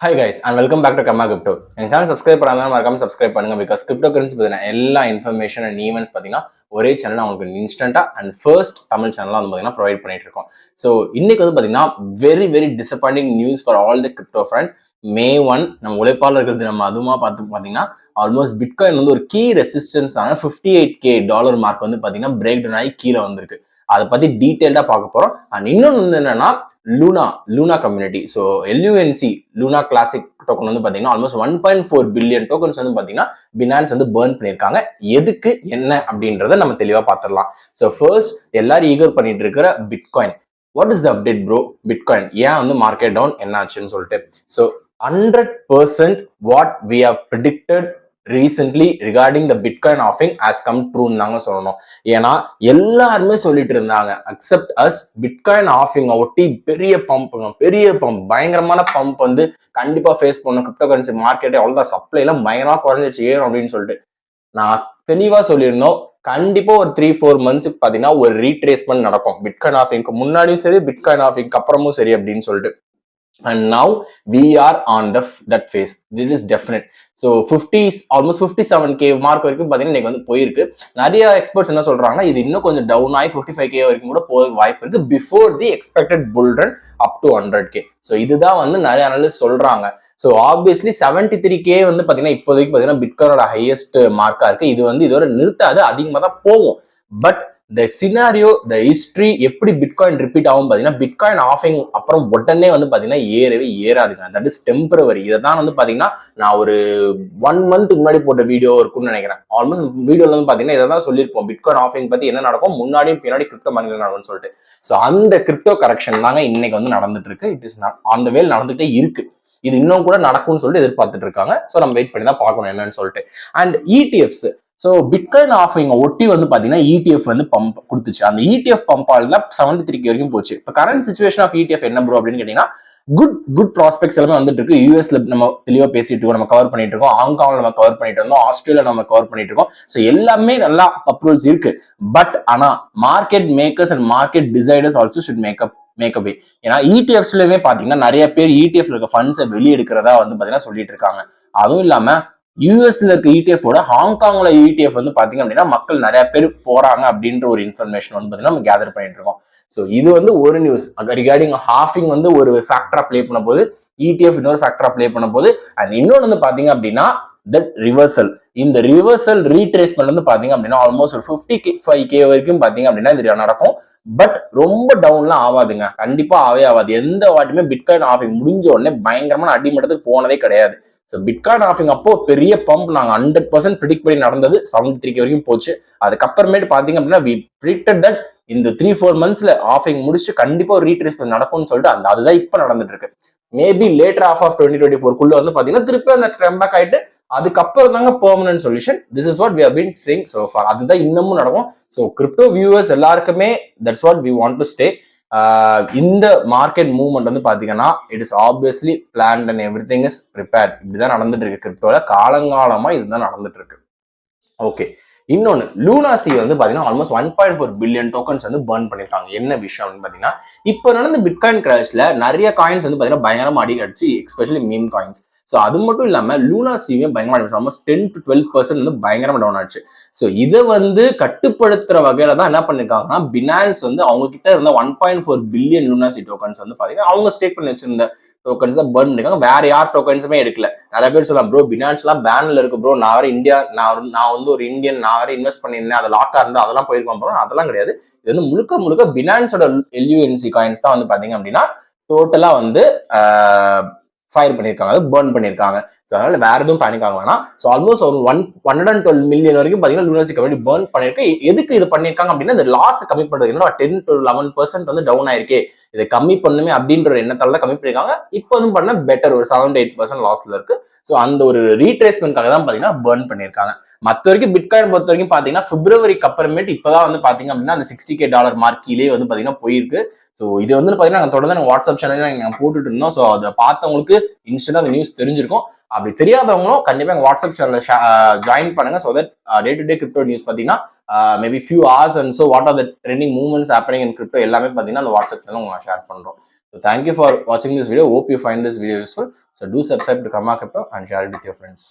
Hi guys and welcome back to Kama Crypto. எங்க channel subscribe பண்ணாம மறக்காம subscribe பண்ணுங்க பிகாஸ் கிரிப்டோ கரன்சி பத்தின எல்லா இன்ஃபர்மேஷன் அண்ட் ஈவெண்ட்ஸ் பார்த்தீங்கன்னா ஒரே சேனல் உங்களுக்கு இன்ஸ்டன்டா அண்ட் ஃபர்ஸ்ட் தமிழ் சேனலாக வந்து பார்த்தீங்கன்னா ப்ரொவைட் பண்ணிட்டு இருக்கோம். ஸோ இன்னைக்கு வந்து பார்த்தீங்கன்னா very disappointing news for all the crypto friends. May 1 நம்ம உழைப்பாளர்கள் தினம் அதுமா பார்த்தீங்கன்னா ஆல்மோஸ்ட் பிட்காயின் வந்து ஒரு கீ ரெசிஸ்டன்ஸ் ஆன $58K மார்க் வந்து பார்த்தீங்கன்னா பிரேக் டவுன் ஆகி கீழே வந்திருக்கு. அதை பத்தி டீட்டெயில்டா பார்க்க போறோம். அண்ட் இன்னொன்று வந்து என்னன்னா Luna community. So LUNC Luna classic token வந்து பாத்தீங்கன்னா ஆல்மோஸ்ட் 1.4 பில்லியன் டோக்கன்ஸ் வந்து பாத்தீங்கன்னா பினான்ஸ் வந்து பர்ன் பண்ணியிருக்காங்க. எதுக்கு என்ன அப்படின்றத நம்ம தெளிவா பார்த்துடலாம். ஸோ ஃபர்ஸ்ட் எல்லாரும் ஈகர் பண்ணிட்டு இருக்கிற bitcoin. What is the update bro? Bitcoin ஏன் வந்து மார்க்கெட் டவுன் என்ன ஆச்சுன்னு சொல்லிட்டு. So 100% what we have predicted recently regarding the bitcoin offing has come ட்ரூன்னு தாங்க சொல்லணும். ஏன்னா எல்லாருமே சொல்லிட்டு இருந்தாங்க அக்செப்ட் அஸ் பிட்காயின் ஆஃபிங் ஒட்டி பெரிய பம்ப் பயங்கரமான பம்ப் வந்து கண்டிப்பா ஃபேஸ் பண்ணும் கிரிப்டோ கரன்சி மார்க்கெட்டே அவ்வளவுதான் சப்ளை எல்லாம் பயங்கரமா குறைஞ்சிச்சு ஏறும் அப்படின்னு சொல்லிட்டு நான் தெளிவா சொல்லியிருந்தோம். கண்டிப்பா ஒரு 3-4 மந்த்ஸுக்கு பாத்தீங்கன்னா ஒரு ரீட்ரேஸ்மெண்ட் நடக்கும் பிட்காயின் ஆஃபிங்க்கு முன்னாடியும் சரி பிட்காயின் ஆஃபிங்க்கு அப்புறமும் சரி அப்படின்னு சொல்லிட்டு. And now we are on that phase. This is definite. So almost 57K mark வரைக்கும் பாத்தீங்கன்னா இன்னைக்கு வந்து போயிருக்கு. நிறைய எக்ஸ்பர்ட்ஸ் என்ன சொல்றாங்கன்னா இது இன்னும் கொஞ்சம் டவுன் ஆகி 55K வரைக்கும் கூட போக வாய்ப்பு இருக்கு before the expected pull run up to 100K. So இதுதான் வந்து நிறைய அனலிஸ்ட் சொல்றாங்க. ஸோ ஆப்வியஸ்லி 73K வந்து பாத்தீங்கன்னா இப்போதைக்கு பாத்தீங்கன்னா பிட்காயினோட ஹையஸ்ட் மார்க்கா இருக்கு. இது வந்து இதோட நிறுத்தாது, அதிகமாக தான் போகும். But the scenario the history எப்படி பிட்காயின் ரிப்பீட் ஆகும் பாத்தீங்கன்னா பிட்காயின் ஆஃபிங் அப்புறம் உடனே வந்து பாத்தீங்கன்னா ஏறாதுங்க. That is temporary. இதை தான் வந்து பாத்தீங்கன்னா நான் ஒரு 1 month முன்னாடி போட்ட வீடியோ இருக்கும்னு நினைக்கிறேன். ஆல்மோஸ்ட் வீடியோல வந்து பாத்தீங்கன்னா இதை தான் சொல்லியிருப்போம் பிட்காயின் ஆஃபிங் பத்தி என்ன நடக்கும் முன்னாடியும் பின்னாடி கிரிப்டோ மார்க்கெட் நடக்கும்னு சொல்லிட்டு. ஸோ அந்த கிரிப்டோ கரெக்ஷன் தாங்க இன்னைக்கு வந்து நடந்துட்டு இருக்கு. இட் இஸ் ஆன் த வேல் நடந்துட்டே இருக்கு. இது இன்னும் கூட நடக்கும்னு சொல்லிட்டு எதிர்பார்த்துட்டு இருக்காங்க. ஸோ நம்ம வெயிட் பண்ணி தான் பார்க்கணும் என்னன்னு சொல்லிட்டு. And ETFs. ஸோ பிட்காயின் ஆஃபிங் ஒட்டி வந்து பாத்தீங்கன்னா ETF வந்து பம்ப் கொடுத்துச்சு. அந்த ETF பம்பால் தான் 73K வரைக்கும் போச்சு. இப்போ கரண்ட் சிச்சுவேஷன் ஆஃப் ETF என்ன ப்ரோ அப்படின்னு கேட்டீங்கன்னா குட் ப்ராஸ்பெக்ட்ஸ் எல்லாமே வந்துட்டு இருக்கு. யூஎஸ்ல நம்ம தெளிவா பேசிட்டு இருக்கோம், நம்ம கவர் பண்ணிட்டு இருக்கோம், ஹாங்காங்ல நம்ம கவர் பண்ணிட்டு இருந்தோம், ஆஸ்திரேலியா நம்ம கவர் பண்ணிட்டு இருக்கோம். ஸோ எல்லாமே நல்லா அப்ரூவல்ஸ் இருக்கு. பட் ஆனா market makers and market deciders also should make up. ஏன்னா ETFஸ்லயுமே பாத்தீங்கன்னா நிறைய பேர் ETF இருக்க ஃபண்ட்ஸை வெளியெடுக்கிறதா வந்து பாத்தீங்கன்னா சொல்லிட்டு இருக்காங்க. அதுவும் இல்லாம யூஎஸ்ல இருக்க ETF ஹாங்காங்ல ETF வந்து பாத்தீங்க அப்படின்னா மக்கள் நிறைய பேர் போறாங்க அப்படின்ற ஒரு இன்ஃபர்மேஷன் வந்து பாத்தீங்கன்னா நம்ம கேதர் பண்ணிட்டு இருக்கோம். ஸோ இது வந்து ஒரு நியூஸ் ரிகார்டிங் ஹாஃபிங் வந்து ஒரு ஃபேக்டரா பிளே பண்ண போது, ETF இன்னொரு ஃபேக்டரா பிளே பண்ண போது. அண்ட் இன்னொன்று வந்து பாத்தீங்க அப்படின்னா தட் ரிவர்சல். இந்த ரிவர்சல் ரீட்ரேஸ்மெண்ட் வந்து பாத்தீங்க அப்படின்னா ஆல்மோஸ்ட் ஒரு 55K வரைக்கும் பாத்தீங்க அப்படின்னா இது நடக்கும். பட் ரொம்ப டவுன்லாம் ஆகாதுங்க, கண்டிப்பா ஆகாது. எந்த வாட்டியுமே பிட்காயின் ஆஃபிங் முடிஞ்ச உடனே பயங்கரமான அடிமட்டத்துக்கு போனதே கிடையாது. ஸோ பிட்காயின் ஆஃபிங் அப்போ பெரிய பம்ப் நாங்கள் 100% ப்ரிடிக்ட் பண்ணி நடந்தது 73K வரைக்கும் போச்சு. அதுக்கப்புறமேட்டு பாத்தீங்க அப்படின்னா வி ப்ரிடிக்டட் தட் இந்த 3-4 மந்த்ஸ்ல ஆஃபிங் முடிச்சு கண்டிப்பா ஒரு ரீட்ரேஸ்மெண்ட் நடக்கும்னு சொல்லிட்டு அதுதான் இப்ப நடந்துட்டு இருக்கு. மேபி லேட்டர் ஆஃப் 2024 வந்து பாத்தீங்கன்னா திருப்பி அந்த ட்ரெம்பேக் ஆயிட்டு அதுக்கப்புறம் தாங்க permanent solution. This is what we have been saying so far. அதுதான் இன்னமும் நடக்கும். ஸோ கிரிப்டோ வியூவர்ஸ் எல்லாருக்குமே that's what we want to stay. இந்த மார்க்கெட் மூவ்மெண்ட் வந்து பாத்தீங்கன்னா it is obviously planned and everything is prepared. இப்படிதான் நடந்துட்டு இருக்கு கிரிப்டோல காலங்காலமா இதுதான் நடந்துட்டு இருக்கு. ஓகே, இன்னொன்னு லூனாசி வந்து பாத்தீங்கன்னா ஆல்மோஸ்ட் 1.4 பில்லியன் டோக்கன்ஸ் வந்து பர்ன் பண்ணிருக்காங்க. என்ன விஷயம் பாத்தீங்கன்னா இப்ப நடந்த பிட்காயின் கிராஷ்ல நிறைய காயின்ஸ் வந்து பாத்தீங்கன்னா பயங்கரமா அடி அடிச்சு, எஸ்பெஷலி மீம் காயின்ஸ். ஸோ அது மட்டும் இல்லாம லூனாசியும் பயங்கரமா ஆல்மோஸ்ட் 10-12% வந்து பயங்கரமா டவுன் ஆச்சு. ஸோ இதை வந்து கட்டுப்படுத்துற வகையில தான் என்ன பண்ணிருக்காங்கன்னா பினான்ஸ் வந்து அவங்க கிட்ட இருந்த 1.4 பில்லியன் லூனாசி டோக்கன்ஸ் வந்து பாத்தீங்கன்னா அவங்க ஸ்டேக் பண்ணி வச்சிருந்த டோக்கன்ஸ் தான் பர்ன் பண்ணிருக்காங்க. வேற யார் டோக்கன்ஸுமே எடுக்கல. நிறைய பேர் சொல்லலாம் ப்ரோ பினான்ஸ் எல்லாம் பேன்ல இருக்கு ப்ரோ, நான் வேற இந்தியா, நான் வந்து ஒரு இந்தியன், நான் வேற இன்வெஸ்ட் பண்ணியிருந்தேன், அதை லாக்கா இருந்தா அதெல்லாம் போயிருக்கோம் ப்ரோ. அதெல்லாம் கிடையாது. இது வந்து முழுக்க பினான்ஸோட LUNC காயின்ஸ் தான் வந்து பாத்தீங்க அப்படின்னா டோட்டலா வந்து ஃபயர் பண்ணியிருக்காங்க, பர்ன் பண்ணியிருக்காங்க. ஸோ அதனால வேற எதுவும் பண்ணிக்காங்க வேணாம். ஸோ ஆல்மோஸ்ட் ஒரு 112 மில்லியன் வரைக்கும் பாத்தீங்கன்னா லூனாசி கம்யூனிட்டி பர்ன் பண்ணிருக்கு. எதுக்கு இது பண்ணிருக்காங்க அப்படின்னா இந்த லாஸ் கம்மி பண்றது. 10-11% வந்து டவுன் ஆயிருக்கு, இதை கம்மி பண்ணுமே அப்படின்ற ஒரு எண்ணத்தால தான் கம்மி பண்ணிருக்காங்க. இப்போ வந்து பண்ண பெட்டர் ஒரு 7-8% லாஸ்ல இருக்கு. ஸோ அந்த ஒரு ரீட்ரேஸ்மெண்ட்காக தான் பாத்தீங்கன்னா பர்ன் பண்ணிருக்காங்க. மற்ற வரைக்கும் பிட்காயின் பொறுத்த வரைக்கும் பாத்தீங்கன்னா பிப்ரவரிக்கு அப்புறமேட்டு இப்பதான் வந்து பாத்தீங்க அப்படின்னா அந்த $60K மார்க்கிலே வந்து பாத்தீங்கன்னா போயிருக்கு. ஸோ இது வந்து பாத்தீங்கன்னா நாங்கள் தொடர்ந்து நாங்கள் வாட்ஸ்அப் சேனல்ல நாங்கள் போட்டுட்டு இருந்தோம். ஸோ அதை பார்த்தவங்களுக்கு இன்ஸ்டன்டா அந்த நியூஸ் தெரிஞ்சிருக்கும். அப்படி தெரியாதவங்களும் கண்டிப்பா எங்க வாட்ஸ்அப் சேனல்ல ஜாயின் பண்ணுங்க. So that day to day crypto news பாத்தீங்கன்னா maybe few hours and so what are the trending movements happening in crypto எல்லாமே பார்த்தீங்கன்னா அந்த வாட்ஸ்அப் சேனல் உங்களுக்கு ஷேர் பண்ணுறோம். So thank you for watching this video. Hope you find this video useful. So do subscribe to Karma Crypto and share it with your friends.